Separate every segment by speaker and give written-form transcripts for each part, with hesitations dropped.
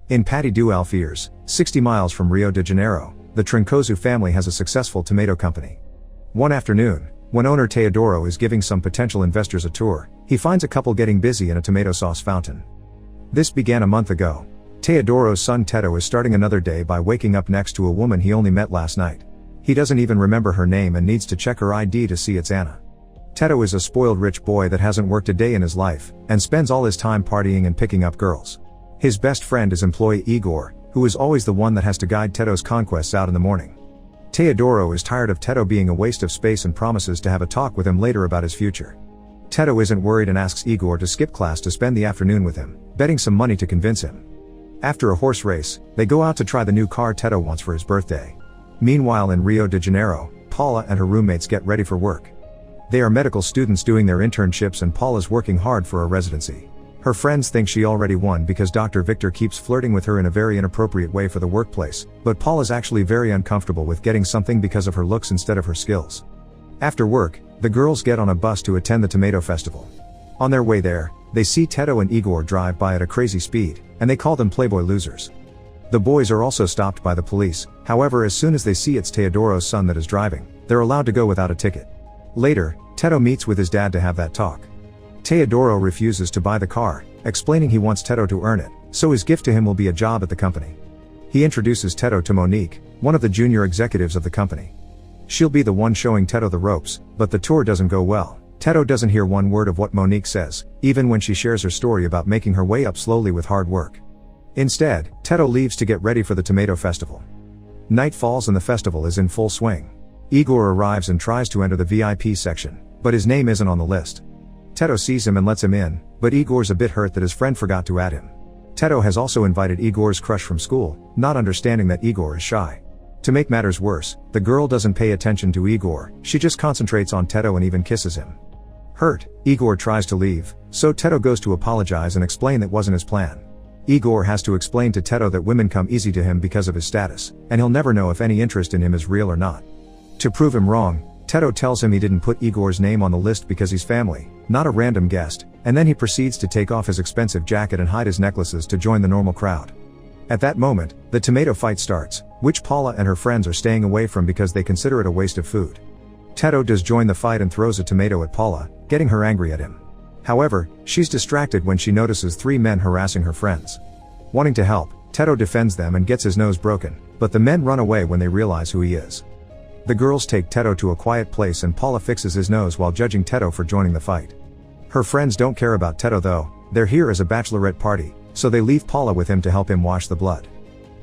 Speaker 1: In Patti do Alfiers, 60 miles from Rio de Janeiro, the Trincoso family has a successful tomato company. One afternoon, when owner Teodoro is giving some potential investors a tour, he finds a couple getting busy in a tomato sauce fountain. This began a month ago. Teodoro's son Teto is starting another day by waking up next to a woman he only met last night. He doesn't even remember her name and needs to check her ID to see it's Anna. Teto is a spoiled rich boy that hasn't worked a day in his life, and spends all his time partying and picking up girls. His best friend is employee Igor, who is always the one that has to guide Teto's conquests out in the morning. Teodoro is tired of Teto being a waste of space and promises to have a talk with him later about his future. Teto isn't worried and asks Igor to skip class to spend the afternoon with him, betting some money to convince him. After a horse race, they go out to try the new car Teto wants for his birthday. Meanwhile in Rio de Janeiro, Paula and her roommates get ready for work. They are medical students doing their internships and Paula's working hard for a residency. Her friends think she already won because Dr. Victor keeps flirting with her in a very inappropriate way for the workplace, but Paula's actually very uncomfortable with getting something because of her looks instead of her skills. After work, the girls get on a bus to attend the tomato festival. On their way there, they see Teto and Igor drive by at a crazy speed, and they call them playboy losers. The boys are also stopped by the police, however as soon as they see it's Teodoro's son that is driving, they're allowed to go without a ticket. Later, Teto meets with his dad to have that talk. Teodoro refuses to buy the car, explaining he wants Teto to earn it, so his gift to him will be a job at the company. He introduces Teto to Monique, one of the junior executives of the company. She'll be the one showing Teto the ropes, but the tour doesn't go well. Teto doesn't hear one word of what Monique says, even when she shares her story about making her way up slowly with hard work. Instead, Teto leaves to get ready for the tomato festival. Night falls and the festival is in full swing. Igor arrives and tries to enter the VIP section, but his name isn't on the list. Teto sees him and lets him in, but Igor's a bit hurt that his friend forgot to add him. Teto has also invited Igor's crush from school, not understanding that Igor is shy. To make matters worse, the girl doesn't pay attention to Igor, she just concentrates on Teto and even kisses him. Hurt, Igor tries to leave, so Teto goes to apologize and explain that wasn't his plan. Igor has to explain to Teto that women come easy to him because of his status, and he'll never know if any interest in him is real or not. To prove him wrong, Teto tells him he didn't put Igor's name on the list because he's family, not a random guest, and then he proceeds to take off his expensive jacket and hide his necklaces to join the normal crowd. At that moment, the tomato fight starts, which Paula and her friends are staying away from because they consider it a waste of food. Teto does join the fight and throws a tomato at Paula, getting her angry at him. However, she's distracted when she notices 3 men harassing her friends. Wanting to help, Teto defends them and gets his nose broken, but the men run away when they realize who he is. The girls take Teto to a quiet place and Paula fixes his nose while judging Teto for joining the fight. Her friends don't care about Teto though, they're here as a bachelorette party, so they leave Paula with him to help him wash the blood.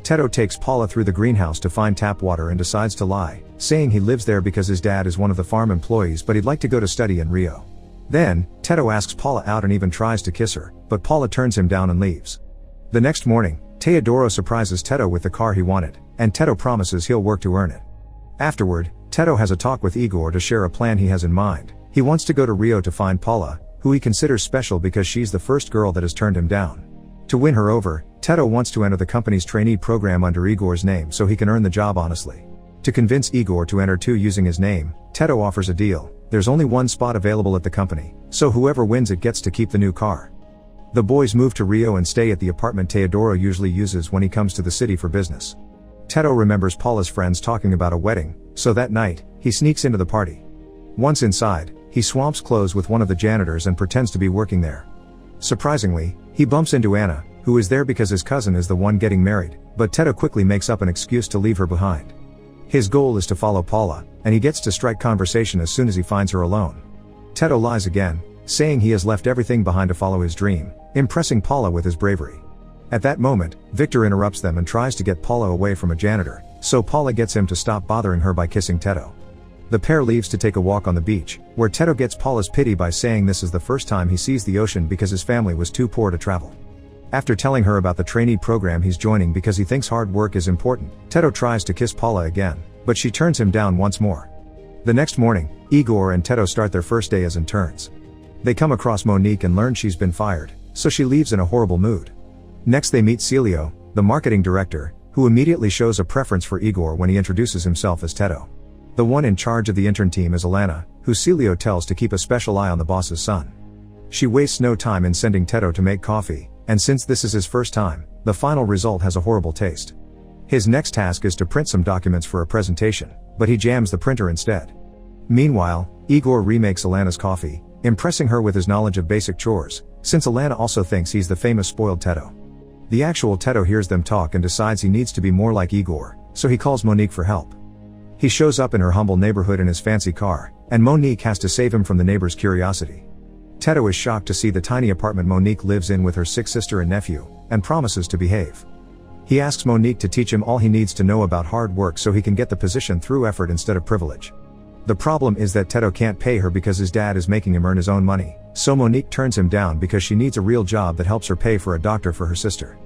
Speaker 1: Teto takes Paula through the greenhouse to find tap water and decides to lie, saying he lives there because his dad is one of the farm employees but he'd like to go to study in Rio. Then, Teto asks Paula out and even tries to kiss her, but Paula turns him down and leaves. The next morning, Teodoro surprises Teto with the car he wanted, and Teto promises he'll work to earn it. Afterward, Teto has a talk with Igor to share a plan he has in mind. He wants to go to Rio to find Paula, who he considers special because she's the first girl that has turned him down. To win her over, Teto wants to enter the company's trainee program under Igor's name so he can earn the job honestly. To convince Igor to enter too using his name, Teto offers a deal. There's only one spot available at the company, so whoever wins it gets to keep the new car. The boys move to Rio and stay at the apartment Teodoro usually uses when he comes to the city for business. Teto remembers Paula's friends talking about a wedding, so that night, he sneaks into the party. Once inside, he swamps clothes with one of the janitors and pretends to be working there. Surprisingly, he bumps into Anna, who is there because his cousin is the one getting married, but Teto quickly makes up an excuse to leave her behind. His goal is to follow Paula, and he gets to strike conversation as soon as he finds her alone. Teto lies again, saying he has left everything behind to follow his dream, impressing Paula with his bravery. At that moment, Victor interrupts them and tries to get Paula away from a janitor, so Paula gets him to stop bothering her by kissing Teto. The pair leaves to take a walk on the beach, where Teto gets Paula's pity by saying this is the first time he sees the ocean because his family was too poor to travel. After telling her about the trainee program he's joining because he thinks hard work is important, Teto tries to kiss Paula again, but she turns him down once more. The next morning, Igor and Teto start their first day as interns. They come across Monique and learn she's been fired, so she leaves in a horrible mood. Next they meet Celio, the marketing director, who immediately shows a preference for Igor when he introduces himself as Teto. The one in charge of the intern team is Alana, who Celio tells to keep a special eye on the boss's son. She wastes no time in sending Teto to make coffee, and since this is his first time, the final result has a horrible taste. His next task is to print some documents for a presentation, but he jams the printer instead. Meanwhile, Igor remakes Alana's coffee, impressing her with his knowledge of basic chores, since Alana also thinks he's the famous spoiled Teto. The actual Teto hears them talk and decides he needs to be more like Igor, so he calls Monique for help. He shows up in her humble neighborhood in his fancy car, and Monique has to save him from the neighbor's curiosity. Teto is shocked to see the tiny apartment Monique lives in with her sick sister and nephew, and promises to behave. He asks Monique to teach him all he needs to know about hard work so he can get the position through effort instead of privilege. The problem is that Teto can't pay her because his dad is making him earn his own money, so Monique turns him down because she needs a real job that helps her pay for a doctor for her sister.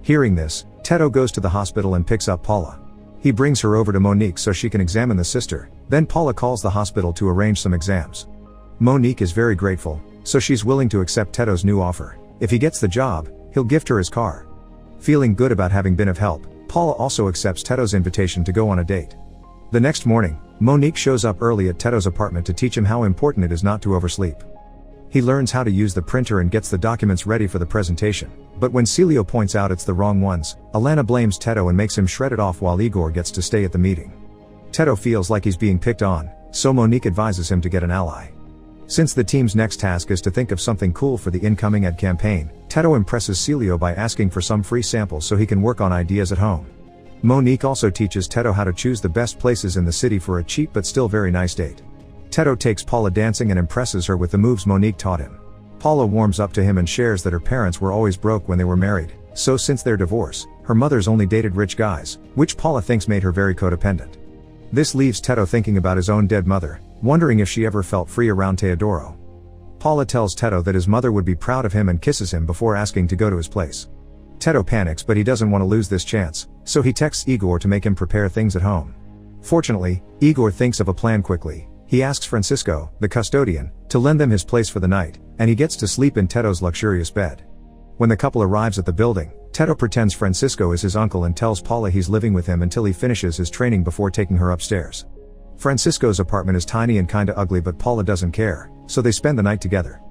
Speaker 1: Hearing this, Teto goes to the hospital and picks up Paula. He brings her over to Monique so she can examine the sister, then Paula calls the hospital to arrange some exams. Monique is very grateful, so she's willing to accept Teto's new offer. If he gets the job, he'll gift her his car. Feeling good about having been of help, Paula also accepts Teto's invitation to go on a date. The next morning, Monique shows up early at Teto's apartment to teach him how important it is not to oversleep. He learns how to use the printer and gets the documents ready for the presentation, but when Celio points out it's the wrong ones, Alana blames Teto and makes him shred it off while Igor gets to stay at the meeting. Teto feels like he's being picked on, so Monique advises him to get an ally. Since the team's next task is to think of something cool for the incoming ad campaign, Teto impresses Celio by asking for some free samples so he can work on ideas at home. Monique also teaches Teto how to choose the best places in the city for a cheap but still very nice date. Teto takes Paula dancing and impresses her with the moves Monique taught him. Paula warms up to him and shares that her parents were always broke when they were married, so since their divorce, her mother's only dated rich guys, which Paula thinks made her very codependent. This leaves Teto thinking about his own dead mother, wondering if she ever felt free around Teodoro. Paula tells Teto that his mother would be proud of him and kisses him before asking to go to his place. Teto panics, but he doesn't want to lose this chance, so he texts Igor to make him prepare things at home. Fortunately, Igor thinks of a plan quickly. He asks Francisco, the custodian, to lend them his place for the night, and he gets to sleep in Teto's luxurious bed. When the couple arrives at the building, Teto pretends Francisco is his uncle and tells Paula he's living with him until he finishes his training before taking her upstairs. Francisco's apartment is tiny and kinda ugly, but Paula doesn't care, so they spend the night together.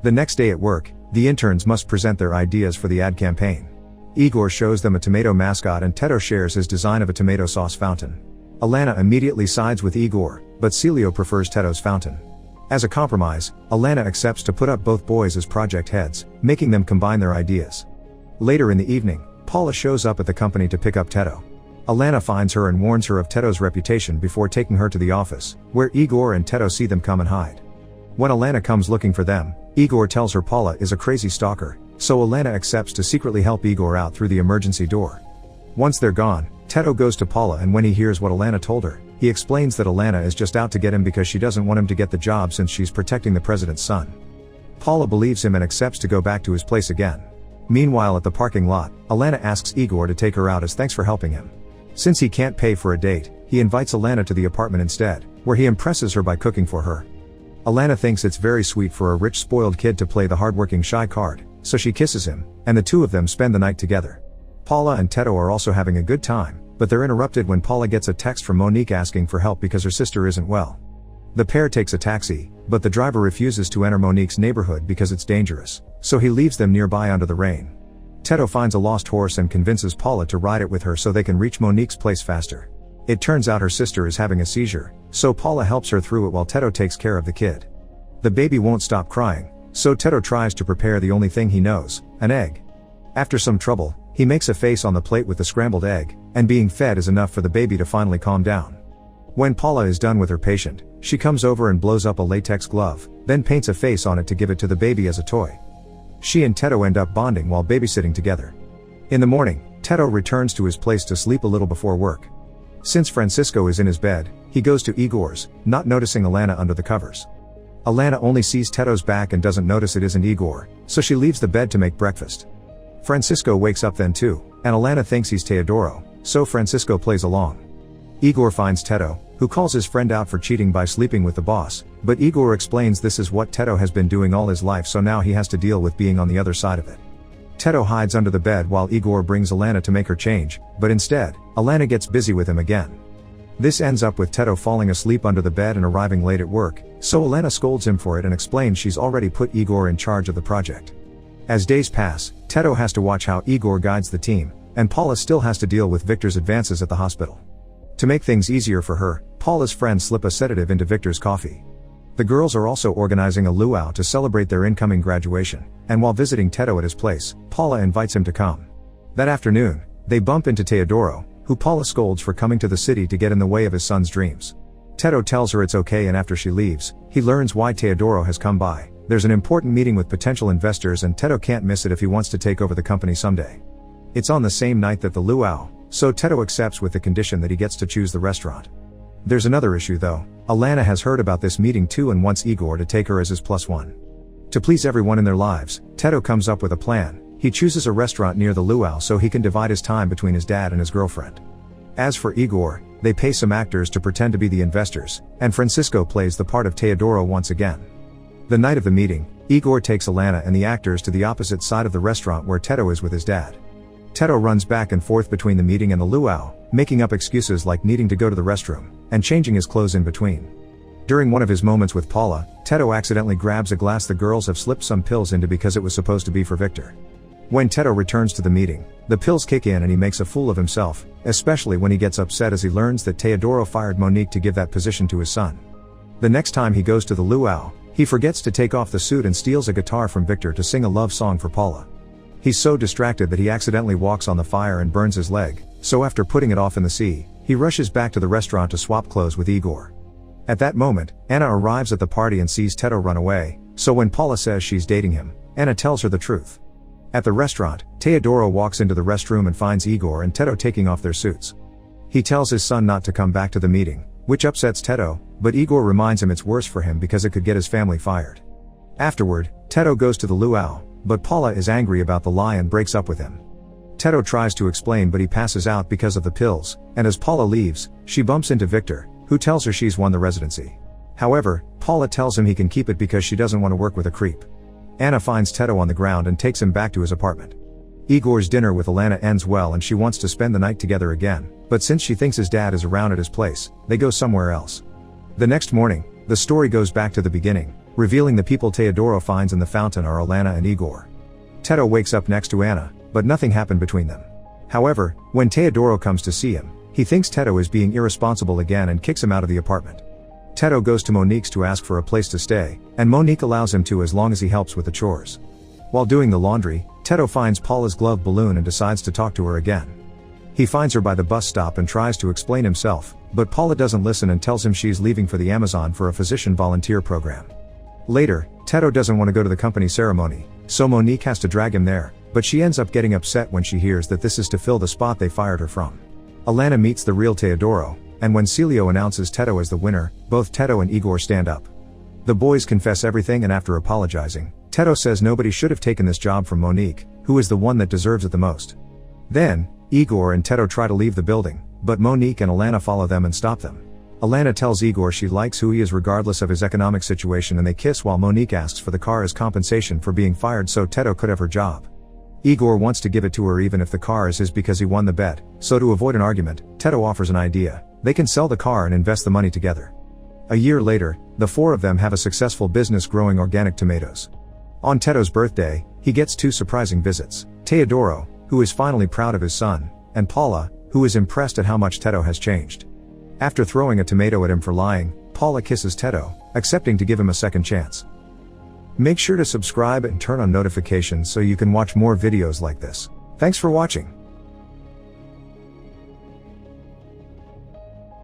Speaker 1: The next day at work, the interns must present their ideas for the ad campaign. Igor shows them a tomato mascot and Teto shares his design of a tomato sauce fountain. Alana immediately sides with Igor, but Celio prefers Teto's fountain. As a compromise, Alana accepts to put up both boys as project heads, making them combine their ideas. Later in the evening, Paula shows up at the company to pick up Teto. Alana finds her and warns her of Teto's reputation before taking her to the office, where Igor and Teto see them come and hide. When Alana comes looking for them, Igor tells her Paula is a crazy stalker, so Alana accepts to secretly help Igor out through the emergency door. Once they're gone, Teto goes to Paula, and when he hears what Alana told her, he explains that Alana is just out to get him because she doesn't want him to get the job since she's protecting the president's son. Paula believes him and accepts to go back to his place again. Meanwhile at the parking lot, Alana asks Igor to take her out as thanks for helping him. Since he can't pay for a date, he invites Alana to the apartment instead, where he impresses her by cooking for her. Alana thinks it's very sweet for a rich spoiled kid to play the hardworking shy card, so she kisses him, and the two of them spend the night together. Paula and Teto are also having a good time, but they're interrupted when Paula gets a text from Monique asking for help because her sister isn't well. The pair takes a taxi, but the driver refuses to enter Monique's neighborhood because it's dangerous, so he leaves them nearby under the rain. Teto finds a lost horse and convinces Paula to ride it with her so they can reach Monique's place faster. It turns out her sister is having a seizure, so Paula helps her through it while Teto takes care of the kid. The baby won't stop crying, so Teto tries to prepare the only thing he knows, an egg. After some trouble, he makes a face on the plate with the scrambled egg, and being fed is enough for the baby to finally calm down. When Paula is done with her patient, she comes over and blows up a latex glove, then paints a face on it to give it to the baby as a toy. She and Teto end up bonding while babysitting together. In the morning, Teto returns to his place to sleep a little before work. Since Francisco is in his bed, he goes to Igor's, not noticing Alana under the covers. Alana only sees Teto's back and doesn't notice it isn't Igor, so she leaves the bed to make breakfast. Francisco wakes up then too, and Alana thinks he's Teodoro, so Francisco plays along. Igor finds Teto, who calls his friend out for cheating by sleeping with the boss, but Igor explains this is what Teto has been doing all his life, so now he has to deal with being on the other side of it. Teto hides under the bed while Igor brings Alana to make her change, but instead, Alana gets busy with him again. This ends up with Teto falling asleep under the bed and arriving late at work, so Alana scolds him for it and explains she's already put Igor in charge of the project. As days pass, Tedo has to watch how Igor guides the team, and Paula still has to deal with Victor's advances at the hospital. To make things easier for her, Paula's friends slip a sedative into Victor's coffee. The girls are also organizing a luau to celebrate their incoming graduation, and while visiting Tedo at his place, Paula invites him to come. That afternoon, they bump into Teodoro, who Paula scolds for coming to the city to get in the way of his son's dreams. Tedo tells her it's okay, and after she leaves, he learns why Teodoro has come by. There's an important meeting with potential investors and Tedo can't miss it if he wants to take over the company someday. It's on the same night that the luau, so Tedo accepts with the condition that he gets to choose the restaurant. There's another issue though. Alana has heard about this meeting too and wants Igor to take her as his +1. To please everyone in their lives, Tedo comes up with a plan. He chooses a restaurant near the luau so he can divide his time between his dad and his girlfriend. As for Igor, they pay some actors to pretend to be the investors, and Francisco plays the part of Teodoro once again. The night of the meeting, Igor takes Alana and the actors to the opposite side of the restaurant where Tedo is with his dad. Tedo runs back and forth between the meeting and the luau, making up excuses like needing to go to the restroom, and changing his clothes in between. During one of his moments with Paula, Tedo accidentally grabs a glass the girls have slipped some pills into because it was supposed to be for Victor. When Tedo returns to the meeting, the pills kick in and he makes a fool of himself, especially when he gets upset as he learns that Teodoro fired Monique to give that position to his son. The next time he goes to the luau, he forgets to take off the suit and steals a guitar from Victor to sing a love song for Paula. He's so distracted that he accidentally walks on the fire and burns his leg, so after putting it off in the sea, he rushes back to the restaurant to swap clothes with Igor. At that moment, Anna arrives at the party and sees Tedo run away, so when Paula says she's dating him, Anna tells her the truth. At the restaurant, Teodoro walks into the restroom and finds Igor and Tedo taking off their suits. He tells his son not to come back to the meeting, which upsets Tedo, but Igor reminds him it's worse for him because it could get his family fired. Afterward, Tedo goes to the luau, but Paula is angry about the lie and breaks up with him. Tedo tries to explain but he passes out because of the pills, and as Paula leaves, she bumps into Victor, who tells her she's won the residency. However, Paula tells him he can keep it because she doesn't want to work with a creep. Anna finds Tedo on the ground and takes him back to his apartment. Igor's dinner with Alana ends well and she wants to spend the night together again, but since she thinks his dad is around at his place, they go somewhere else. The next morning, the story goes back to the beginning, revealing the people Teodoro finds in the fountain are Alana and Igor. Tedo wakes up next to Anna, but nothing happened between them. However, when Teodoro comes to see him, he thinks Tedo is being irresponsible again and kicks him out of the apartment. Tedo goes to Monique's to ask for a place to stay, and Monique allows him to as long as he helps with the chores. While doing the laundry, Tedo finds Paula's glove balloon and decides to talk to her again. He finds her by the bus stop and tries to explain himself, but Paula doesn't listen and tells him she's leaving for the Amazon for a physician volunteer program. Later, Tedo doesn't want to go to the company ceremony, so Monique has to drag him there, but she ends up getting upset when she hears that this is to fill the spot they fired her from. Alana meets the real Teodoro, and when Celio announces Tedo as the winner, both Tedo and Igor stand up. The boys confess everything and after apologizing, Tedo says nobody should have taken this job from Monique, who is the one that deserves it the most. Then, Igor and Tedo try to leave the building, but Monique and Alana follow them and stop them. Alana tells Igor she likes who he is regardless of his economic situation and they kiss while Monique asks for the car as compensation for being fired so Tedo could have her job. Igor wants to give it to her even if the car is his because he won the bet, so to avoid an argument, Tedo offers an idea. They can sell the car and invest the money together. A year later, the four of them have a successful business growing organic tomatoes. On Tedo's birthday, he gets two surprising visits: Teodoro, who is finally proud of his son, and Paula, who is impressed at how much Tedo has changed. After throwing a tomato at him for lying, Paula kisses Tedo, accepting to give him a second chance. Make sure to subscribe and turn on notifications so you can watch more videos like this. Thanks for watching.